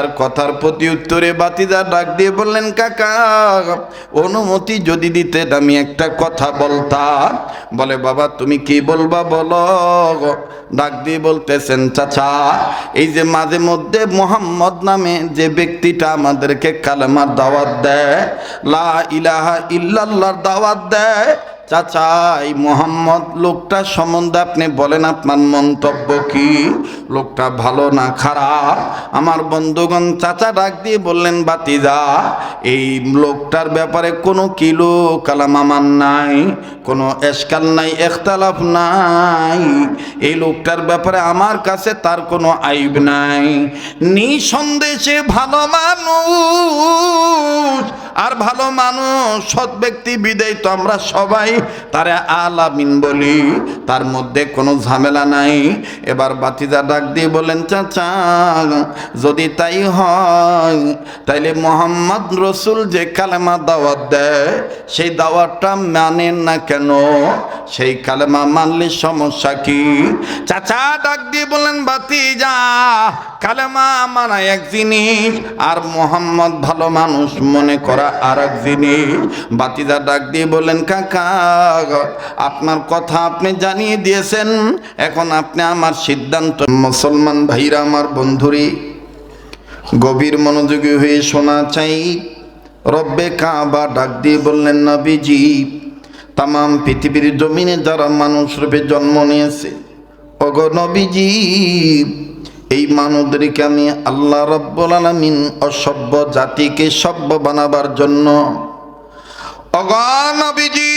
আর কথার প্রতি উত্তরে বাতিজা ডাক দিয়ে বললেন, কাকা অনুমতি যদি দিতেন আমি একটা কথা বলতাম। বলে, বাবা তুমি কি বলবা বলো। ডাক দিয়ে বলতেছেন, চাচা এই যে মাঝে মধ্যে মোহাম্মদ নামে যে ব্যক্তিটা আমাদেরকে কালেমার দাওয়াত দেয়, লা ইলাহা ইল্লাল্লাহর দাওয়াত দেয়, চাচা এই মোহাম্মদ লোকটা সম্বন্ধে আপনি বলেন আপনার মন্তব্য কি? লোকটা ভালো না খারাপ? আমার বন্ধুগণ চাচা ডাক দিয়ে বললেন, বাতিজা এই লোকটার ব্যাপারে কোনো কিলো কালাম আমার নাই, কোনো এশকাল নাই, এখতালাফ নাই। এই লোকটার ব্যাপারে আমার কাছে তার কোনো আইব নাই। নিঃসন্দেহে ভালো মানুষ, আর ভালো মানুষ সৎ ব্যক্তি বিদায় তো আমরা সবাই তারে আলামিন বলি, তার মধ্যে কোনো ঝামেলা নাই। এবার বাতিজা ডাক দিয়ে বলেন, চাচা যদি তাই হয় তাইলে মোহাম্মদ রসুল যে কালেমা দাওয়াত দেয় সেই দাওয়াতটা মানেন না কেন? সেই কালেমা মানলে সমস্যা কি? চাচা ডাক দিয়ে বলেন, বাতিজা কালেমা মানা এক জিনিস, আর মোহাম্মদ ভালো মানুষ মনে করা আর এক জিনিস। বাতিজা ডাক দিয়ে বলেন, কাকা আপনার কথা আপনি জানিয়ে দিয়েছেন, এখন আপনি আমার সিদ্ধান্ত। মুসলমান ভাইরা আমার বন্ধুরি গভীর মনোযোগী হয়ে শোনা চাই। রব্বে কাবা ডাক দিয়ে বললেন, নবীজি তামাম পৃথিবীর জমিনে যারা মানুষ রূপে জন্ম নিয়েছে, ওগো নবীজি এই মানবদেরকে আমি আল্লাহ রাব্বুল আলামিন অসভ্য জাতিকে সভ্য বানাবার জন্য, ওগো নবীজি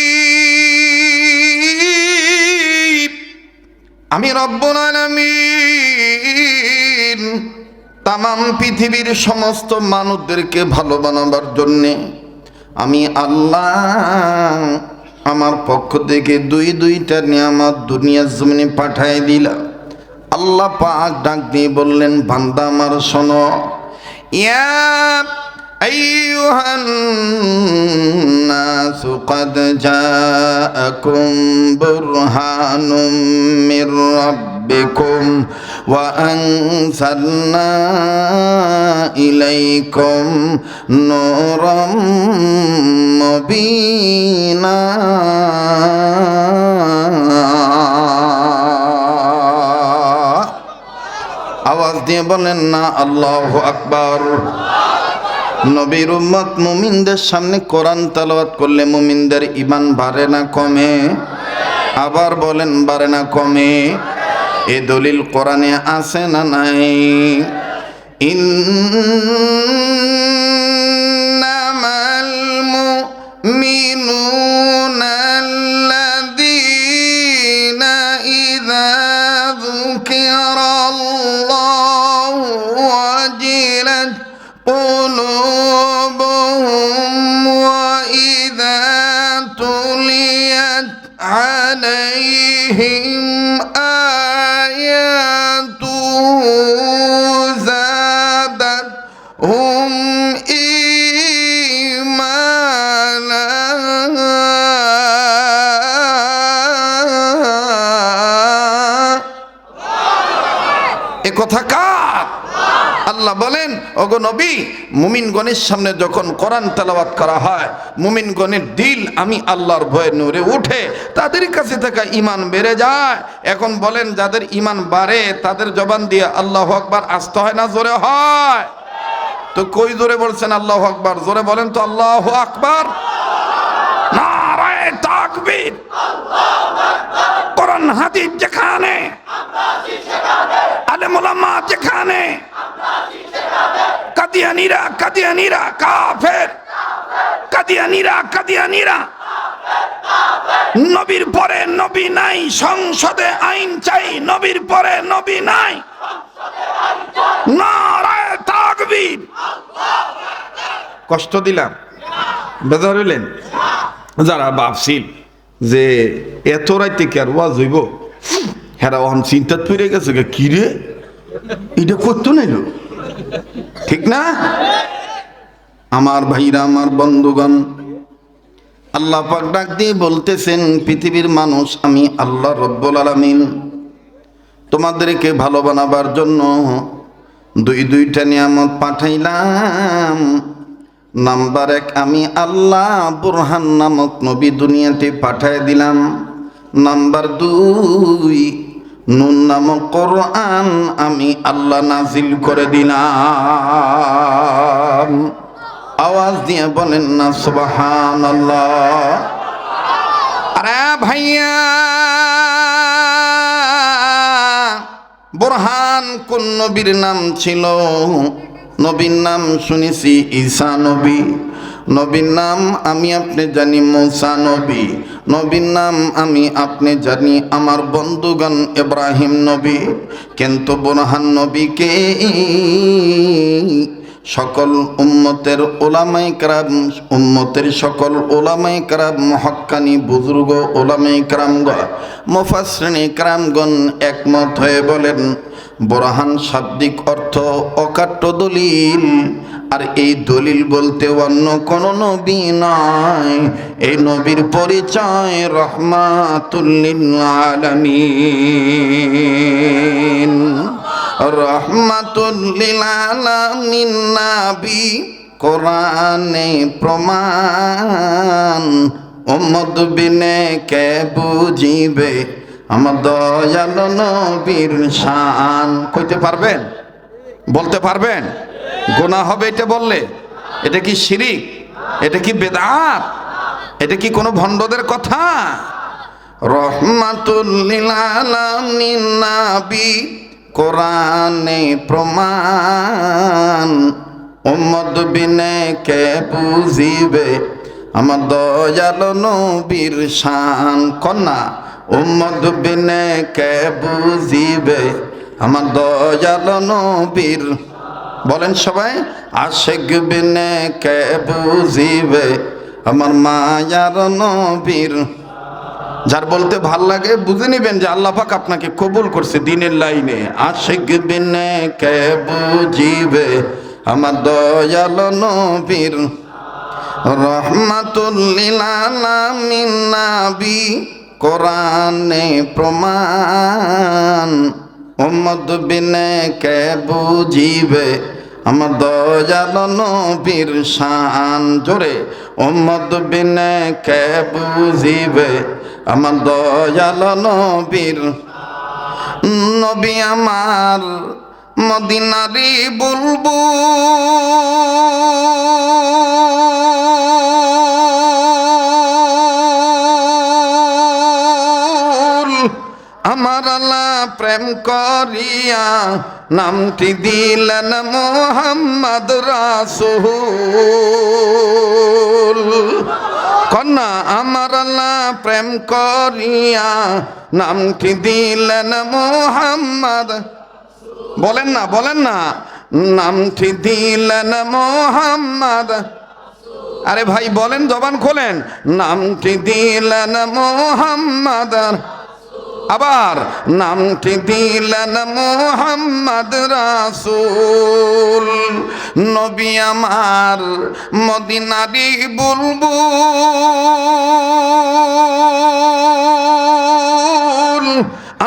আমি রব্বুল আলামিন তামাম পৃথিবীর সমস্ত মানুষদেরকে ভালো বানাবার জন্যে আমি আল্লাহ আমার পক্ষ থেকে দুইটা নিয়ামত দুনিয়ার জমিনে পাঠায় দিলাম। আল্লাহ পাক ডাক দিয়ে বললেন, বান্দা আমার শোনো, ইয়া আইয়ুহান নাসু ক্বাদ জাআকুম বুরহানুম মির রাব্বিকুম ওয়া আনজালনা ইলাইকুম নূরাম মুবিনা। আওয়াজ দিয়ে বলেন না আল্লাহু আকবার। নবীর উম্মত মুমিনদের সামনে কোরআন তেলাওয়াত করলে মুমিনদের ঈমান বাড়ে না কমে? আবার বলেন, বাড়ে না কমে? এ দলিল কোরআনে আছে না নাই? ইন্নামাল মুমিনুনা আল্লাযীনা ইযা যুকিরাল্লাহু ওয়াজিলাত قلوبهم وإذا تليت عليهم آياته زادتهم إيمانا। এ কথা কার? আল্লাহ বলেন, ওগো নবী মুমিনগণের সামনে যখন কোরআন তেলাওয়াত করা হয় মুমিনগণের দিল আমি আল্লাহর ভয়ে নূরে উঠে, তাদের কাছে থাকা ঈমান বেড়ে যায়। এখন বলেন, যাদের ঈমান বাড়ে তাদের জবান দিয়ে আল্লাহু আকবার আসতে হয় না জোরে হয়? তো কই জোরে বলছেন আল্লাহু আকবার? জোরে বলেন তো আল্লাহু আকবার। নারায়ে তাকবীর। কোরআন হাদিস যেখানে, আলেম ওলামা যেখানে, কাদিয়ানীরা কাফের, কাদিয়ানীরা নবীর পরে নবী নাই, সংসদে আইন চাই, নবীর পরে নবী নাই। নারায়ে তাকবীর। কষ্ট দিলাম? বেজার হইলেন? যারা ভাবছিল যে এত রাইতে কি আর ওয়াজ হইব, হেরা ওখান চিন্তাত পড়ে গেছে, কি রে এটা করতো নাইল, ঠিক না? আমার ভাইরা আমার বন্ধুগণ, আল্লাহ পাক ডাক দিয়ে বলতেছেন, পৃথিবীর মানুষ আমি আল্লাহ রব্বুল আলামিন তোমাদেরকে ভালো বানাবার জন্য দুইটা নিয়ামত পাঠাইলাম। নাম্বার 1, আমি আল্লাহ বুরহান নামক নবী দুনিয়াতে পাঠায় দিলাম। নাম্বার 2, নুন নামক কোরআন আমি আল্লাহ নাজিল করে দিলাম। আওয়াজ দিয়ে বলেন না সুবহানাল্লাহ। আরে ভাইয়া, বুরহান কোন নবীর নাম ছিল? নবীর নাম শুনেছি ঈসা নবী। নবীর নাম আমি আপনি জানি মূসা নবী। নবীর নাম আমি আপনি জানি আমার বন্ধুগণ ইব্রাহিম নবী। কিন্তু বুরহান নবীকে সকল উম্মতের ওলামায়ে কেরাম, উম্মতের সকল ওলামায়ে কেরাম, হক্কানি বুজুর্গ ওলামায়ে কেরামগণ, মুফাসসিরিনে কেরামগণ একমত হয়ে বলেন বুরহান শাব্দিক অর্থ অকাট্য দলিল। আর এই দলিল বলতে অন্য কোন নবী নয়, এই নবীর পরিচয় রহমাতুল লিল আলামিন। রহমাতুল লিল আলামিন নবী কোরআনে প্রমাণ, উম্মত বিনে কে বুঝিবে আমার দয়াল নবীর শান। কইতে পারবেন? বলতে পারবেন? গুনাহ হবে এটা বললে? এটা কি শিরিক? এটা কি বেদাত? এটা কি কোনো ভণ্ডদের কথা? রহমাতুল লিল আলামিন নবী কোরআনে প্রমাণ, উম্মত বিনে কে বুঝিবে আমার দয়াল নবীর শান। কন্যা, উম্মত বিনে কে বুঝিবে আমার দয়াল নবীর, বলেন সবাই, আশিক বিনে কে বুঝিবে আমার মায়ার নবীর। যার বলতে ভাল লাগে বুঝে নিবেন যে আল্লাহ পাক আপনাকে কবুল করছে দিনের লাইনে। আশিক বিনে কে বুঝিবে আমার দয়াল নবীর। রহমাতুল লিল আলামিন নবী কোরআনে প্রমাণ, উম্মত বিনে কে বুঝিবে আমার দয়াল নবীর শান। জোরে, উম্মত বিনে কে বুঝিবে আমার দয়াল নবীর। নবী আমার মদিনারি বুলবুল, আমার আল্লাহ প্রেম করিয়া নামটি দিলেন মুহাম্মদ রাসূল। কন্যা, আমার আল্লাহ প্রেম করিয়া নামটি দিলেন মুহাম্মদ। বলেন না, বলেন না, নামটি দিলেন মুহাম্মদ। আরে ভাই বলেন, জবান খোলেন। নামটি দিলেন মুহাম্মদ, আবার নামটি দিলেন মুহাম্মদ রাসূল। নবী আমার মদিনারি বুলবুল,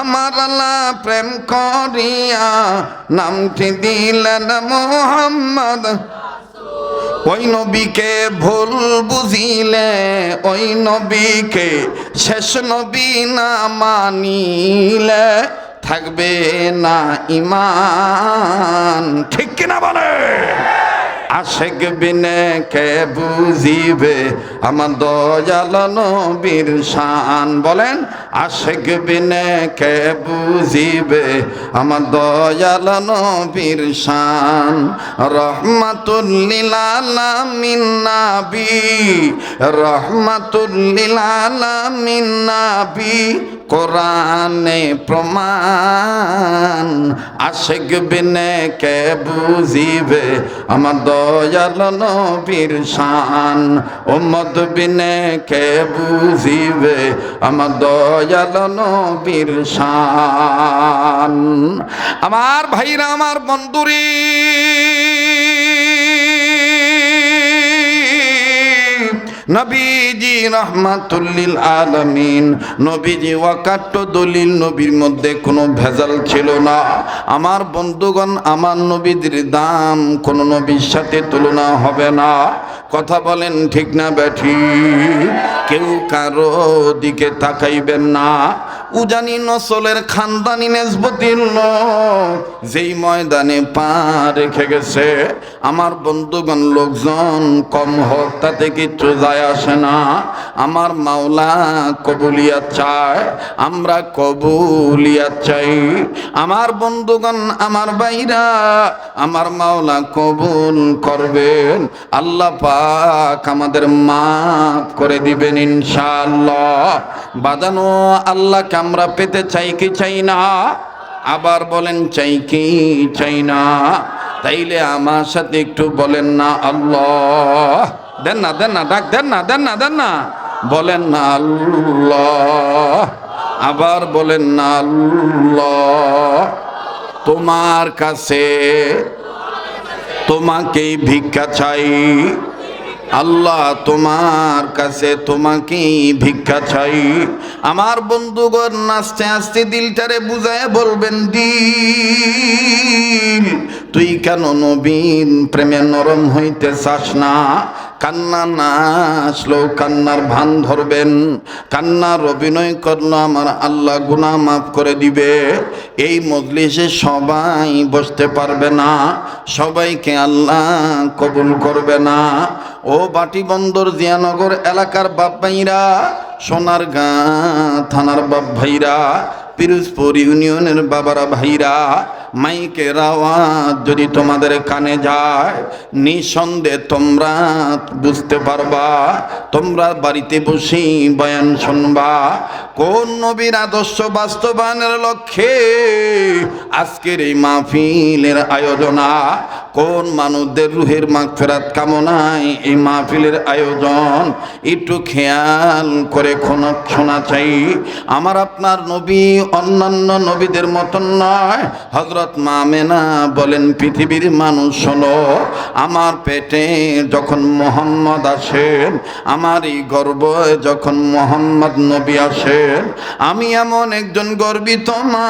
আমার আল্লাহ প্রেম করিয়া নামটি দিলেন মুহাম্মদ। ওই নবীকে ভুল বুঝিলে, ওই নবীকে শেষ নবী না মানিলে থাকবে না ঈমান। ঠিক কিনা বলে? আশিক বিনে কে বুঝিবে আমার দয়াল নবীর শান। বলেন, আশিক বিনে কে বুঝিবে আমার দয়াল নবীর শান। রহমাতুল লিল আলামিন নবী, রহমাতুল লিল আলামিন নবী কোরআনে প্রমাণ, আশিক বিনে কে বুঝিবে আমার দয়াল নবীর শান। উম্মত বিনে কে বুঝিবে আমার দয়াল নবীর শান। আমার ভাইরা, আমার বন্ধুরি, নবীজি রাহমাতুল লিল আলামিন, নবীজি ওয়াকাট্ট দলিল, নবীর মধ্যে কোনো ভেজাল ছিল না। আমার বন্ধুগণ, আমার নবীদের দাম কোন নবীর সাথে তুলনা হবে না। কথা বলেন ঠিক না ব্যাঠি? কেউ কারো দিকে তাকাইবেন না। উজানি নসলের খানদানি নেসবতির লোক যেই ময়দানে পা রেখে গেছে, আমার বন্ধুগণ লোকজন কম হোক তাতে কিচ্ছু যায় আসে না। আমার মাওলা কবুলিয়াত চায়, আমরা কবুলিয়াত চাই। আমার বন্ধুগণ, আমার ভাইরা, আমার মাওলা কবুল করবেন। আল্লাহ পাক আমাদের মাফ করে দিবেন ইনশাআল্লাহ। বাজানো আল্লাহকে আমরা পেতে চাই কি চাই না? আবার বলেন চাই কি চাই না? তাইলে আমার সাথে একটু বলেন না আল্লাহ। দেন না, দেন না, ডাক দেন না, দেন না, দেন না, বলেন না আল্লাহ। আবার বলেন না আল্লাহ। তোমার কাছে তোমাকেই ভিক্ষা চাই আল্লাহ, তোমার কাছে তোমাকেই ভিক্ষা চাই। আমার বন্ধুগণ, আস্তে আস্তে দিলটারে বুঝায় বলবেন, দিল তুই কেন নবীন প্রেমে নরম হইতে চাস না? কান্না না আসলো কান্নার ভান ধরবেন। কান্নার অভিনয় করলো আমার আল্লাহ গুনাহ মাফ করে দিবে। এই মজলিসে সবাই বসতে পারবে না, সবাইকে আল্লাহ কবুল করবে না। ও বাটিবন্দর জিয়ানগর এলাকার বাপ ভাইরা, সোনারগাঁ থানার বাপ ভাইরা, পিরোজপুর ইউনিয়নের বাবারা ভাইরা, মাইকের আওয়াজ যদি তোমাদের কানে যায়, নিঃসন্দেহে তোমরা বুঝতে পারবা। তোমরা বাড়িতে বসে বয়ান শুনবা। কোন নবীর আদর্শ বাস্তবায়নের লক্ষ্যে আজকের এই মাহফিলের আয়োজনা? কোন মানুষদের রুহের মাগফিরাত কামনায় এই মাহফিলের আয়োজন? একটু খেয়াল করে শোনা চাই। আমার আপনার নবী অন্যান্য নবীদের মতন নয়। হযরত মা আমেনা বলেন, পৃথিবীর মানুষ শোনো, আমার পেটে যখন মুহাম্মদ আসেন, আমার এই গর্ভে যখন মুহাম্মদ নবী আসেন, আমি এমন একজন গর্বিত মা,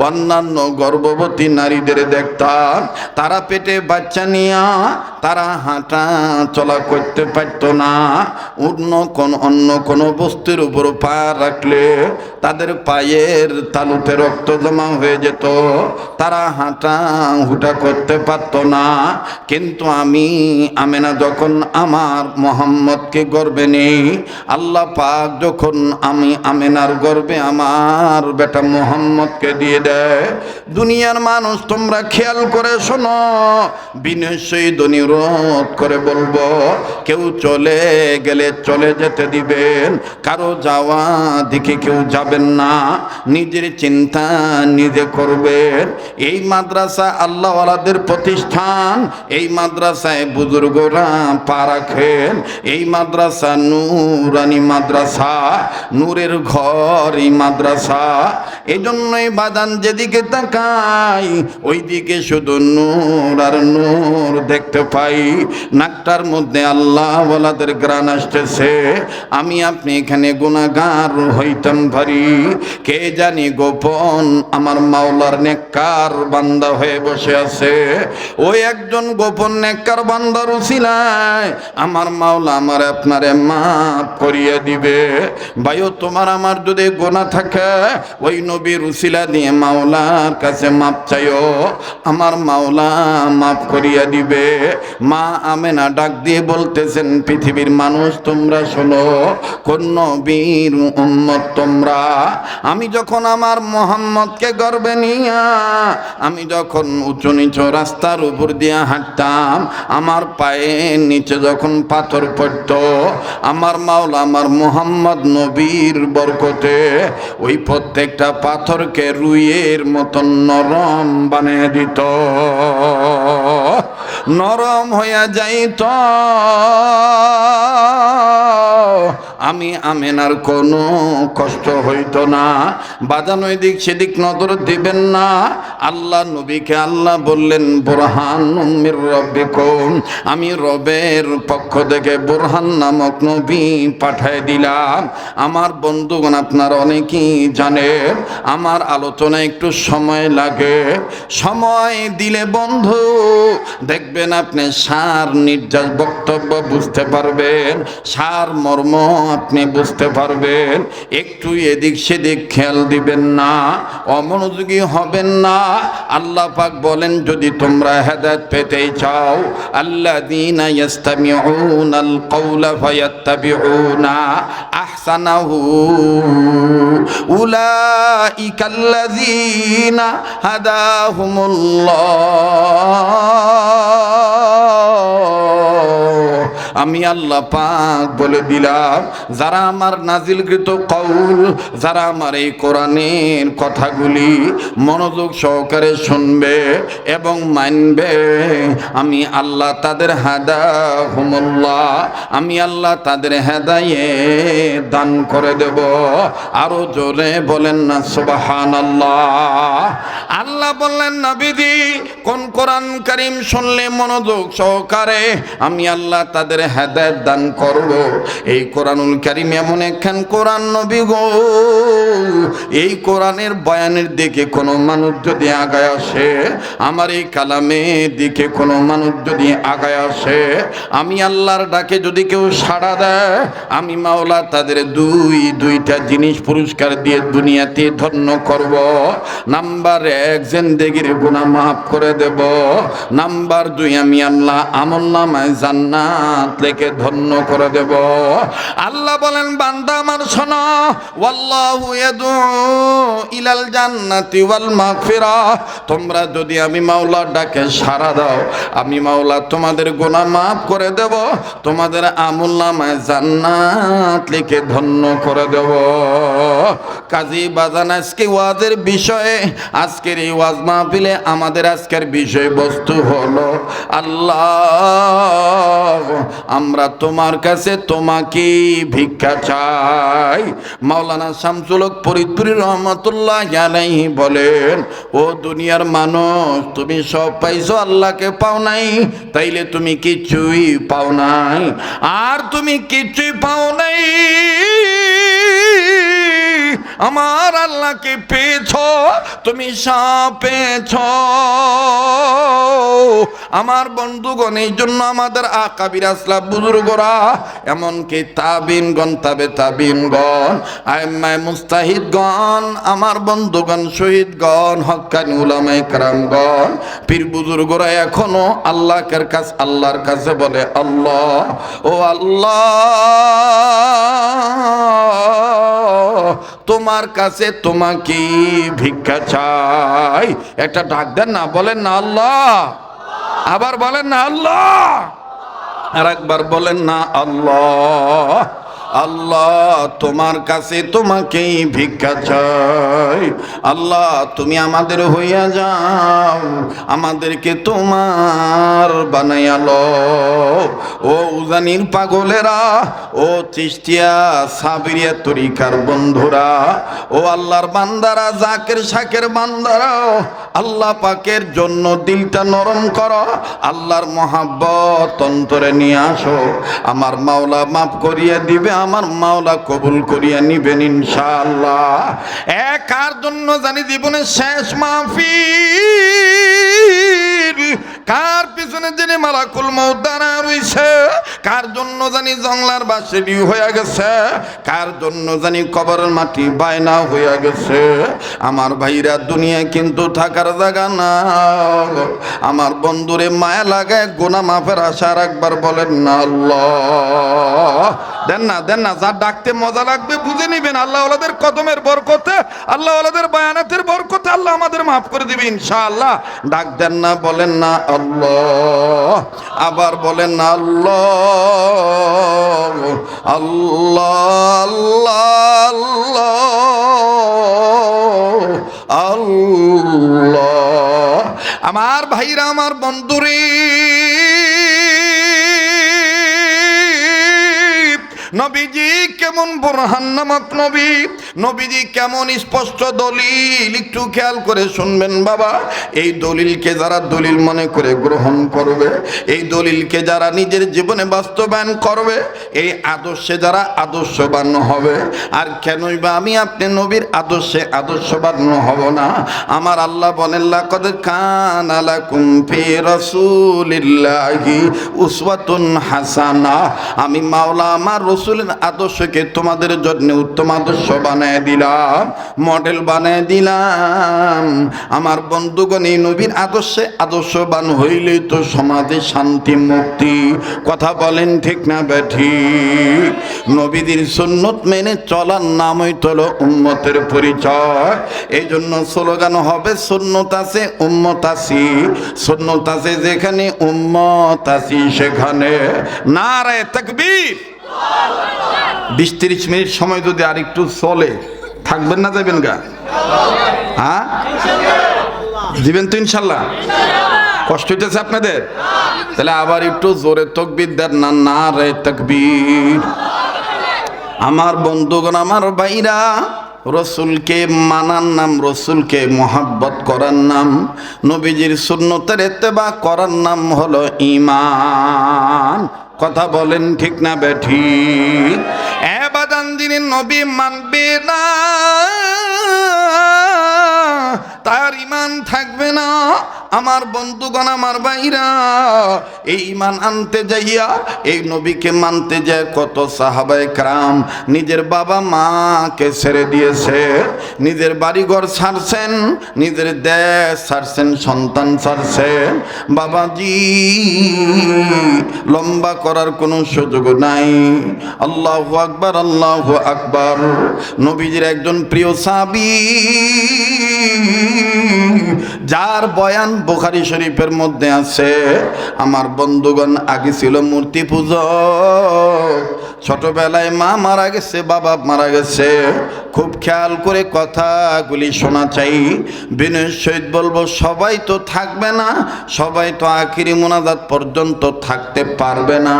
অন্যান্য গর্ভবতী নারীদের দেখতাম তারা পেটে বাচ্চা নিয়া তারা হাঁটা চলা করতে পারতো না। অন্য কোনো বস্তুর উপর পা রাখলে তাদের পায়ের তালুতে রক্ত জমা হয়ে যেত, তারা হাঁটা হুটা করতে পারতো না। কিন্তু আমি আমেনা যখন আমার মোহাম্মদকে গর্বে নেই, আল্লাহ পাক যখন আমি আমেনার গর্বে আমার বেটা মোহাম্মদকে দিয়ে দেয়। দুনিয়ার মানুষ তোমরা খেয়াল করে শোনো, বিনয় সহিত অনুরোধ করে বলবো, কেউ চলে গেলে চলে যেতে দিবেন, কারো যাওয়া দিকে কেউ যাবেন না, নিজের চিন্তা নিজে করবেন। এই মাদ্রাসা আল্লাহওয়ালাদের প্রতিষ্ঠান, এই মাদ্রাসায় বুজুর্গরা পা রাখেন। এই মাদ্রাসা নূরানি মাদ্রাসা, নূরের ঘর এই মাদ্রাসা। এই জন্যই বাদান যেদিকে তাকাই ওই দিকে শুধু নূর আর নূর দেখতে পাই। নাকটার মধ্যে আল্লাহওয়ালাদের গ্রাণ আসতেছে। আমি আপনি এখানে গুনাহগার হইতাম পারি, কে জানি গোপন আমার মাওলার নেককার বান্দা হয়ে বসে আছে। ওই একজন গোপন নেককার বান্দার উসিলায় আমার মাওলা আমার আপনারে মাফ করিয়ে দিবে। ভাইও, তোমার আমার যদি গুনাহ থাকে ওই নবীর উসিলা দিয়ে মাওলার কাছে মাপ চাইও, আমার মাওলা মাফ করিয়া দিবে। মা আমেনা ডাক দিয়ে বলতেছেন, পৃথিবীর মানুষ তোমরা শোনো, কোন নবীর উম্মত তোমরা? আমি যখন আমার মোহাম্মদকে গর্বে নিয়া আমি যখন উঁচু নিচু রাস্তার উপর দিয়ে হাঁটতাম, আমার পায়ের নিচে যখন পাথর পড়ত, আমার মাওলা আমার মোহাম্মদ নবীর বরকতে ওই প্রত্যেকটা পাথরকে রুইয়ের মতন নরম বানিয়ে দিত, নরম হইয়া যাইত। আমি আমেনার কোনো কষ্ট হইতো না। বাজানো এদিক সেদিক নজর দিবেন না। আল্লাহ নবীকে আল্লাহ বললেন বুরহানুম মির রাব্বিকুম, আমি রবের পক্ষ থেকে বুরহান নামক নবী পাঠায় দিলাম। আমার বন্ধুগণ, আপনারা অনেকেই জানেন আমার আলোচনা একটু সময় লাগে। সময় দিলে বন্ধু দেখবেন আপনি সার নির্যাস বক্তব্য বুঝতে পারবেন, সার মর্ম আপনি বুঝতে পারবেন। একটু এদিক সেদিক খেয়াল দিবেন না, অমনোযোগী হবেন না। আল্লাহ পাক বলেন যদি তোমরা হেদায়েত পেতে চাও, আল্লাযীনা ইয়াস্তামিউনাল কাওলা ফায়াত্তাবিউনা আহসানাহু উলাইকাল্লাযীনা হাদাহুমুল্লাহ। আমি আল্লাহ পাক বলে দিলাম, যারা আমার নাজিলকৃত কওল, যারা আমার এই কোরআনের কথাগুলি মনোযোগ সহকারে শুনবে এবং মানবে, আমি আল্লাহ তাদের হাদাহুমুল্লাহ, আমি আল্লাহ তাদের হেদায়েত দান করে দেব। আরো জোরে বলেন না সুবহানাল্লাহ। আল্লাহ বললেন নবীজি কোন কোরআন কারীম শুনলে মনোযোগ সহকারে আমি আল্লাহ তাদের হেদায়েত দান করব। এই কোরআনুল কারীম এমন একখান কোরআন নবী গো, এই কোরআনের বয়ানের দিকে কোনো মানুষ যদি আগায় আসে, আমার এই কালামের দিকে কোনো মানুষ যদি আগায় আসে, আমি আল্লাহর ডাকে যদি কেউ সাড়া দেয়, আমি মাওলা তাদের দুইটা জিনিস পুরস্কার দিয়ে দুনিয়াতে ধন্য করব। নাম্বার 1, জিন্দেগির গুনাহ মাফ করে দেব। নাম্বার 2, আমি আল্লাহ আমলনামায় জান্নাত লিখে ধন্য করে দেব। আল্লাহ বলেন বান্দা আমার শোনো, ওয়াল্লাহু ইয়াদউ ইলাল জান্নাতি ওয়াল মাগফিরাহ। তোমরা যদি আমি মাওলার ডাকে সাড়া দাও, আমি মাওলা তোমাদের গুনাহ মাফ করে দেব, তোমাদের আমলনামায় জান্নাত লিখে ধন্য করে দেব। কাজী বাজান, আজকে ওয়াজের বিষয়ে, আজকের এই ওয়াজ মাহফিলে আমাদের আজকের বিষয়বস্তু হলো আল্লাহ আমরা তোমার কাছে তোমাকে ভিক্ষা চাই। মাওলানা শামসুল হক ফরিদপুরি রহমাতুল্লাহ আলাইহি বলেন, ও দুনিয়ার মানুষ, তুমি সব পাইছো, আল্লাহকে পাও নাই, তাইলে তুমি কিছুই পাও নাই। আর তুমি কিছুই পাও নাই, আমার আল্লাহকে পেয়েছ, তুমি সব পেয়েছ। আমার বন্ধুগণ, এই জন্য আমাদের আকাবির আসলাফ বুজুর্গরা, এমনকি তাবিনগণ, তাবিনগণ, আইম্মায়ে মুস্তাহিদগণ, আমার বন্ধুগণ, শহীদগণ, হক্কানি উলামায়ে কেরামগণ, পীর বুজুর্গরা এখনো আল্লাহর কাছে বলে আল্লাহ, ও আল্লাহ তোমার কাছে তোমাকে ভিক্ষা চাই। একটা ডাক দেন না, বলেন না আল্লাহ, আবার বলেন না আল্লাহ, আর একবার বলেন না আল্লাহ। আল্লাহ তোমার কাছে তোমাকেই ভিক্ষা চাই। আল্লাহ তুমি আমাদের হইয়া যাও, আমাদেরকে তোমার বানাইয়া লও। ও উজানির পাগলেরা, ও চিশতিয়া সাবিরিয়া তরিকার বন্ধুরা, ও আল্লাহর বান্দারা, জাকের শাকের বান্দারা, আল্লাহ পাকের জন্য দিলটা নরম করো, আল্লাহর মহাব্বত অন্তরে নিয়ে আসো। আমার মাওলা মাফ করিয়া দিবে, আমার মাওলা কবুল করিয়া নিবেন ইনশাআল্লাহ। কার জন্য জানি জীবনের শেষ মাহফিল, কার পিছনে যিনি মালাকুল মউত দাঁড়া রইছে, কার জন্য জানি জংলার বাসে বিয়ে হয়ে গেছে, কার জন্য জানি কবরের মাটি বায়না হয়ে গেছে। আমার ভাইরা, দুনিয়া কিন্তু থাকার জায়গা না। আমার বন্ধুরে মায়া লাগায় গুনাহ মাফের আশা একবার বলেন না আল্লাহ। দেন না, যার ডাকতে মজা লাগবে বুঝে নিবেন, আল্লাহ ওয়ালাদের কদমের বরকতে, আল্লাহ ওয়ালাদের বায়ানাতের বরকতে আল্লাহ আমাদের মাফ করে দিবে ইনশাআল্লাহ। ডাক দেন না, বলেন না আল্লাহ, আবার বলেন না আল্লাহ, আল্লাহ, আল্লাহ, আল্লাহ। আমার ভাইরা, আমার বন্ধুরে, নবীজি কেমন বুরহান নামক নবী, নবীজি কেমন স্পষ্ট দলিল, একটু খেয়াল করে শুনবেন বাবা। এই দলিলকে যারা দলিল মনে করে গ্রহণ করবে, এই দলিলকে যারা নিজের জীবনে বাস্তবায়ন করবে, এই আদর্শে যারা আদর্শবান হবে। আর কেনই বা আমি আপনি নবীর আদর্শে আদর্শবান হব না? আমার আল্লাহ বলেন, লাকাদ কানা লাকুম ফি রাসূলিল্লাহি উসওয়াতুন হাসানা। আমি মাওলা আমার রাসূলের আদর্শকে তোমাদের জন্য উত্তম আদর্শ বানায় দিলাম, মডেল বানায় দিলাম। আমার বন্ধুগণ, এই নবীর আদর্শে আদর্শবান হইলেই তো সমাজে শান্তি মুক্তি। কথা বলেন ঠিক না বেঠিক? নবীদের সুন্নত মেনে চলার নামই হলো উম্মতের পরিচয়। এই জন্য স্লোগান হবে, সুন্নত আছে উম্মত আছি, সুন্নত আছে যেখানে উম্মত আছি সেখানে। নারায়ে তাকবীর। 20-30 মিনিট সময় যদি আর একটু চলে, থাকবেন না যাবেন গা? হ্যাঁ দিবেন তো ইনশাল্লাহ? কষ্ট হইতেছে আপনাদের? তাহলে আবার একটু জোরে তাকবীর দেন না। নারায়ে তাকবীর। আমার বন্ধুগণ, আমার ভাইরা, রসুলকে মানার নাম, রসুলকে মোহাব্বত করার নাম, নবীজির সুন্নতের ইত্তেবা করার নাম হলো ঈমান। কথা বলেন ঠিক না বেঠিক? বাদান যিনি নবী মানবে না, তার ঈমান থাকবে না। আমার বন্ধুগণ, আমার ভাইরা, এই ঈমান আনতে যাইয়া, এই নবীকে মানতে যায় কত সাহাবায়ে কেরাম নিজের বাবা মাকে ছেড়ে দিয়েছে, নিজের বাড়িঘর ছাড়ছেন, নিজের দেশ ছাড়ছেন, সন্তান ছাড়ছেন। বাবাজি, লম্বা করার কোনো সুযোগ নাই। আল্লাহু আকবার, আল্লাহু আকবার। নবীজির একজন প্রিয় সাহাবী, যার বয়ান বুখারী শরীফের মধ্যে আছে। আমার বন্ধুগণ, আগে ছিল মূর্তি পূজক, ছোটবেলায় মা মারা গেছে, বাবা মারা গেছে। খুব খেয়াল করে কথাগুলি শোনা চাই। বিনয়ের সহিত বলবো, সবাই তো থাকবে না, সবাই তো আখিরি মোনাজাত পর্যন্ত থাকতে পারবে না।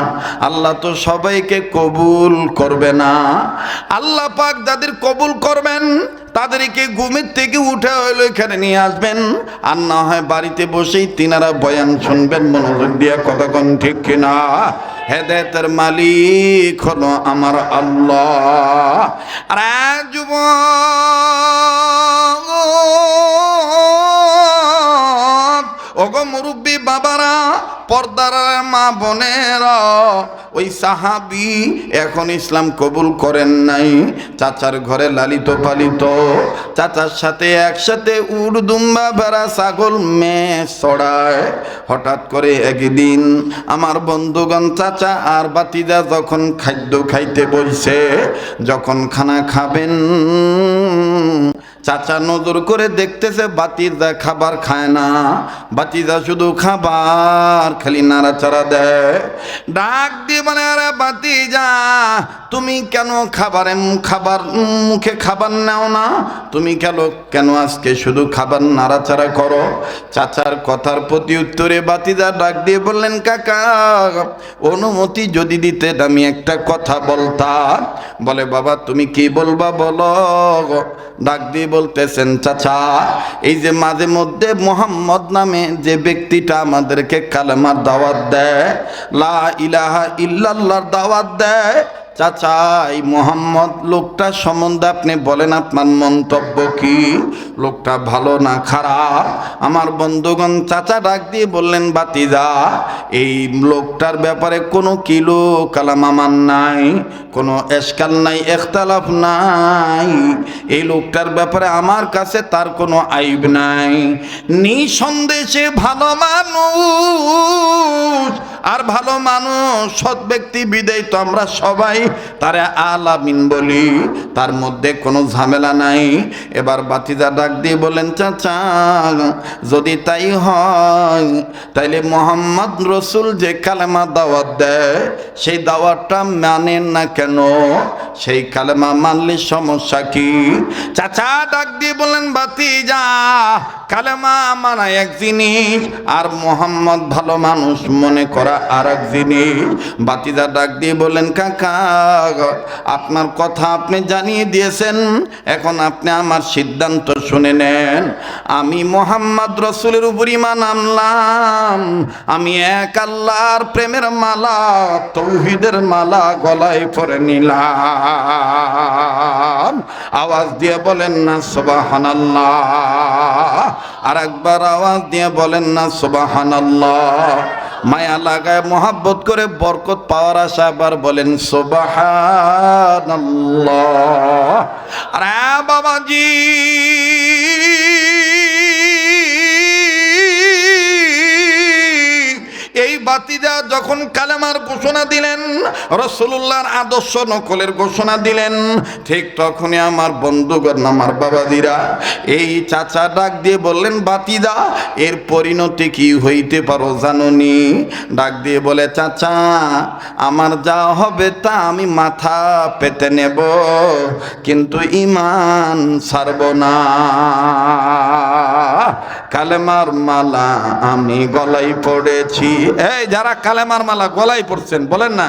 আল্লাহ তো সবাইকে কবুল করবে না। আল্লাহ পাক যাদের কবুল করবেন তাদেরকে ঘুমের থেকে উঠে হইলো এখানে নিয়ে আসবেন, আর না হয় বাড়িতে বসেই তিনারা বয়ান শুনবেন। মনোযোগ দিয়া কথা কোন ঠিক কিনা? হেদায়েতের মালিক হলো আমার আল্লাহ। আর যুবক, ওগো মুরব্বী বাবারা, পর্দার মা বোনেরা, ওই সাহাবী এখন ইসলাম কবুল করেন নাই। চাচার ঘরে লালিত পালিত, চাচার সাথে একসাথে উট দুম্বা ভেড়া ছাগল মেয়ে চড়ায়। হঠাৎ করে একদিন আমার বন্ধুগণ, চাচা আর বাতিজা যখন খাদ্য খাইতে বসে, যখন খানা খাবেন, চাচা নজর করে দেখতেছে বাতিজা খাবার খায় না, বাতিজা শুধু খাবার খালি নাড়াচাড়া দেয়। ডাক দিয়ে মানে, আরে বাতিজা, তুমি কেন খাবার মুখে খাবার নাও না? তুমি কেন আজকে শুধু খাবার নাড়াচাড়া করো? চাচার কথার প্রতি উত্তরে বাতিজা ডাক দিয়ে বললেন, কাকা, অনুমতি যদি দিতেন আমি একটা কথা বলতাম। বলে, বাবা তুমি কি বলবা বলো। ডাক দিয়ে বলতেছেন, চাচা, এই যে মাঝে মধ্যে মোহাম্মদ নামে যে ব্যক্তিটা আমাদেরকে কালেমার দাওয়াত দেয়, লা ইলাহা ইল্লাল্লাহর দাওয়াত দেয়, চাচা এই মোহাম্মদ লোকটা সম্বন্ধে আপনি বলেন, আপনার মন্তব্য কি? লোকটা ভালো না খারাপ? আমার বন্ধুগণ, চাচা ডাক দিয়ে বললেন, বাতিজা, এই লোকটার ব্যাপারে কোনো কিলো কালাম আমার নাই, কোনো এশকাল নাই, ইখতিলাফ নাই। এই লোকটার ব্যাপারে আমার কাছে তার কোনো আইব নাই। নিঃসন্দেহে ভালো মানুষ, আর ভালো মানুষ সৎ ব্যক্তি বিদেয় তো আমরা সবাই তারে আলামিন বলি, তার মধ্যে কোনো ঝামেলা নাই। এবার বাতিজা ডাক দিয়ে বলেন, চাচা, যদি তাই হয় তাইলে মোহাম্মদ রসুল যে কালেমা দাওয়াত দেয় সেই দাওয়াতটা মানেন না কেন? সেই কালেমা মানলে সমস্যা কি? চাচা ডাক দিয়ে বলেন, বাতিজা, কালেমা মানা এক জিনিস, আর মোহাম্মদ ভালো মানুষ মনে করা আর এক জিনিস। বাতিজা ডাক দিয়ে বলেন, কাকা আপনার কথা আপনি জানিয়ে দিয়েছেন, এখন আপনি আমার সিদ্ধান্ত শুনে নেন। আমি মোহাম্মদ রসুলের উপর ঈমান আনলাম, আমি এক আল্লাহর প্রেমের মালা, তৌহিদের মালা গলায় পরে নিলাম। আওয়াজ দিয়ে বলেন না সুবহানাল্লাহ। আর একবার আওয়াজ দিয়ে বলেন না সুবহানাল্লাহ। মায়া লাগায় মোহাব্বত করে বরকত পাওয়ার আশা আবার বলেন সুবহানাল্লাহ। আরে বাবাজি, এই বাতিজা যখন কালেমার ঘোষণা দিলেন, রাসূলুল্লাহর আদর্শ নকলের ঘোষণা দিলেন, ঠিক তখনই আমার বন্ধুগণ, আমার বাবাজিরা, এই চাচা ডাক দিয়ে বললেন, বাতিজা এর পরিণতি কি হইতে পারো জানোনি? ডাক দিয়ে বলে, চাচা আমার যা হবে তা আমি মাথা পেতে নেব, কিন্তু ঈমান ছাড়ব না। কালেমার মালা আমি গলায় পড়েছি। এই যারা কালেমার মালা গলায় পড়ছেন বলেন না